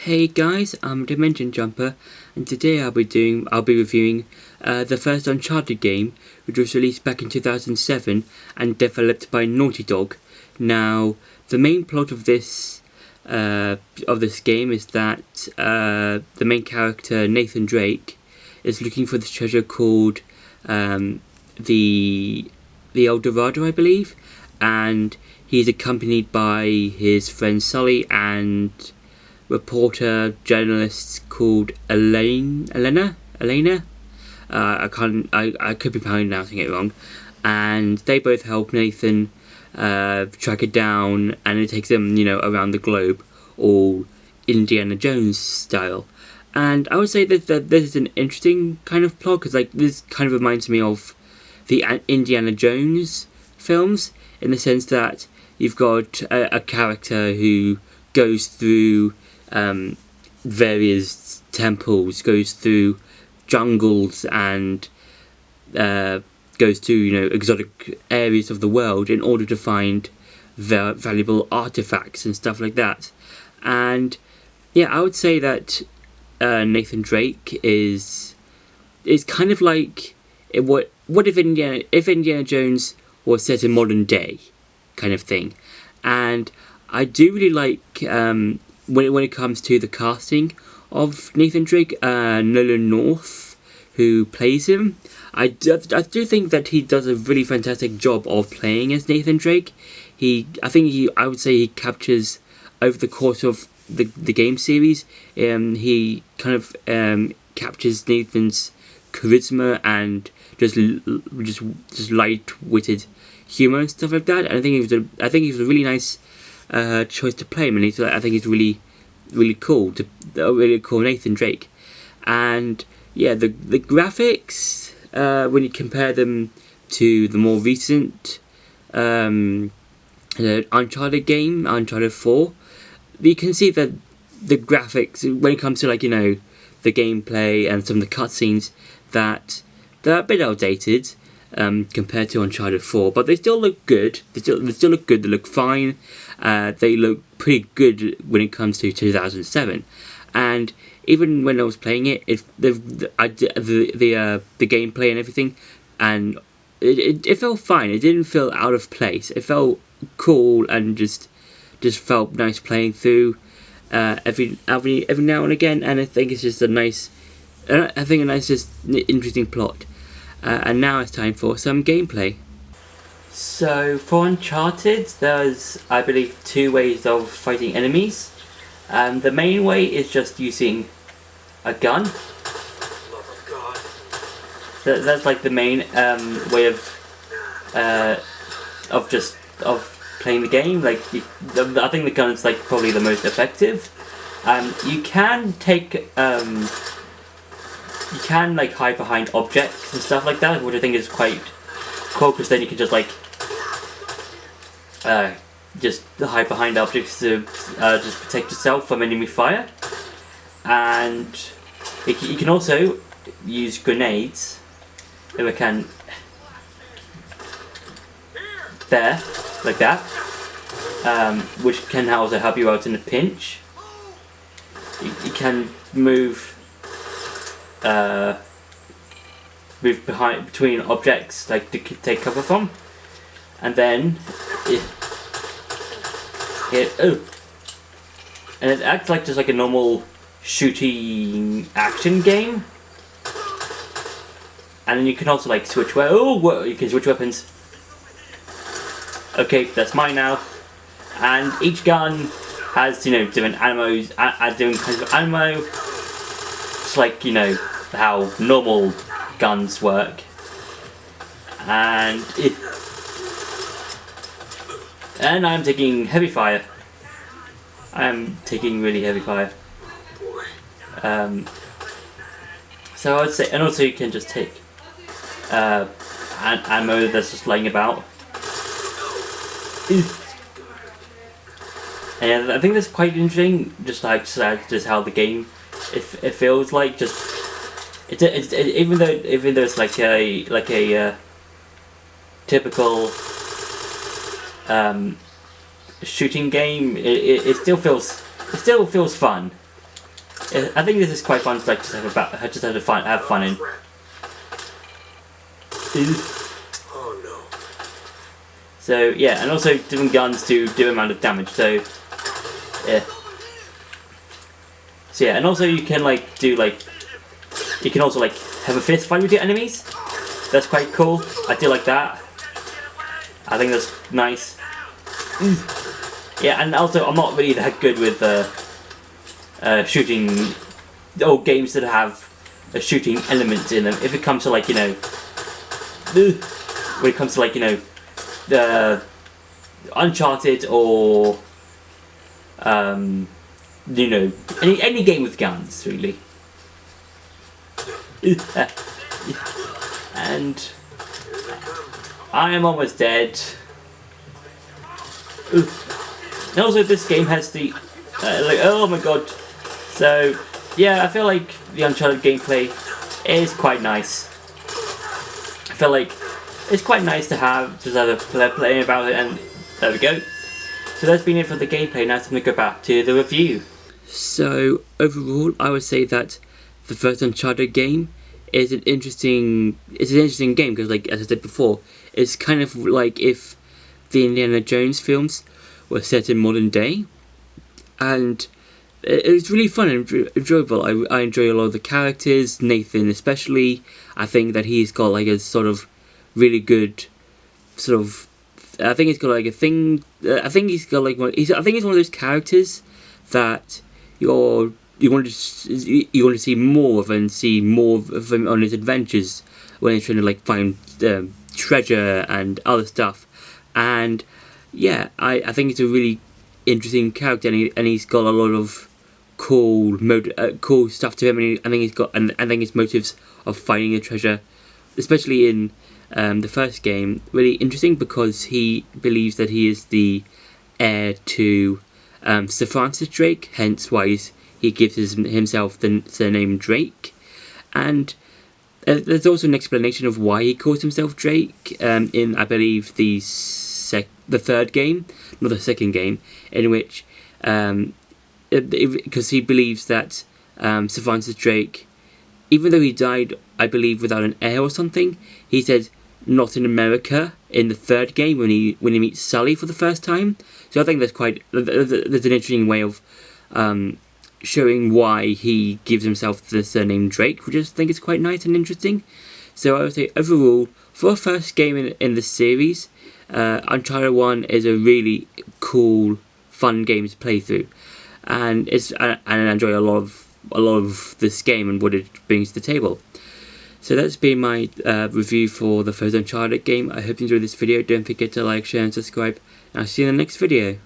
Hey guys, I'm Dimension Jumper, and today I'll be reviewing the first Uncharted game, which was released back in 2007 and developed by Naughty Dog. Now, the main plot of this game is that the main character Nathan Drake is looking for this treasure called the El Dorado, I believe, and he's accompanied by his friend Sully and reporter journalist called Elena. I could be pronouncing it wrong, and they both help Nathan track it down, and it takes them around the globe, all Indiana Jones style. And I would say that this is an interesting kind of plot, because this kind of reminds me of the Indiana Jones films, in the sense that you've got a character who goes through various temples, goes through jungles, and goes to exotic areas of the world in order to find valuable artifacts and stuff like that. And yeah, I would say that Nathan Drake is kind of like what if Indiana Jones was set in modern day, kind of thing. And I do really like when it comes to the casting of Nathan Drake, Nolan North, who plays him. I do think that he does a really fantastic job of playing as Nathan Drake. I would say he captures, over the course of the game series, he kind of captures Nathan's charisma and just light-witted humor and stuff like that. And I think he was a really nice choice to play him, and I think he's really cool, really cool Nathan Drake. And yeah, the graphics, when you compare them to the more recent Uncharted game, Uncharted 4, you can see that the graphics, when it comes to the gameplay and some of the cutscenes, that they're a bit outdated compared to Uncharted 4, but they still look good. They still look good. They look fine. They look pretty good when it comes to 2007. And even when I was playing it, the gameplay and everything, and it felt fine. It didn't feel out of place. It felt cool and just felt nice playing through every now and again. And I think it's just a nice interesting plot. And now it's time for some gameplay. So for Uncharted, there's, I believe, two ways of fighting enemies. The main way is just using a gun. So that's like the main way of playing the game. I think the gun's probably the most effective. You can hide behind objects and stuff like that, which I think is quite cool, because then you can just hide behind objects to just protect yourself from enemy fire. And you can also use grenades, if I can, there, like that, which can also help you out in a pinch. You can move between objects, to take cover from, and then and it acts just like a normal shooting action game. And then you can also switch you can switch weapons. Okay, that's mine now. And each gun has different different kinds of ammo. It's how normal guns work. And I'm taking heavy fire. I'm taking really heavy fire. So I'd say, and also you can just take ammo that's just laying about. And I think that's quite interesting. Just how the game it feels like. Even though it's a typical shooting game, it still feels fun. I think this is quite fun to like just have fun in. Oh no. So yeah, and also different guns do different amount of damage. So yeah. So yeah, and also you can like do like you can also like have a fist fight with your enemies. That's quite cool. I do like that. I think that's nice. Yeah, and also I'm not really that good with shooting or games that have a shooting element in them. If it comes to like, you know, when it comes to like, you know, the Uncharted or you know, any game with guns really. And I am almost dead. And also this game has the like, oh my god. So yeah, I feel like the Uncharted gameplay is quite nice. I feel like it's quite nice to have just have a play about it, and there we go. So that's been it for the gameplay. Now it's time to go back to the review. So overall, I would say that the first Uncharted game is an interesting game because, like as I said before, it's kind of like if the Indiana Jones films were set in modern day, and it was really fun and enjoyable. I enjoy a lot of the characters, Nathan especially. I think that he's got like a sort of really good sort of. I think he's got like a thing. I think he's got like I think he's one of those characters that you want to see more of and see more of him on his adventures when he's trying to like find treasure and other stuff. And yeah, I think he's a really interesting character, and he's got a lot of cool stuff to him. And I think his motives of finding the treasure, especially in the first game, really interesting because he believes that he is the heir to Sir Francis Drake, hence why he gives himself the surname Drake. And there's also an explanation of why he calls himself Drake in, I believe, the third game, not the second game, in which because he believes that Sir Francis Drake, even though he died, I believe, without an heir or something, he said not in America in the third game when he meets Sully for the first time. So I think there's an interesting way of showing why he gives himself the surname Drake, which I think is quite nice and interesting. So I would say overall, for a first game in the series, Uncharted 1 is a really cool, fun game to play through, and I enjoy a lot of this game and what it brings to the table. So that's been my review for the first Uncharted game. I hope you enjoyed this video. Don't forget to like, share and subscribe, and I'll see you in the next video.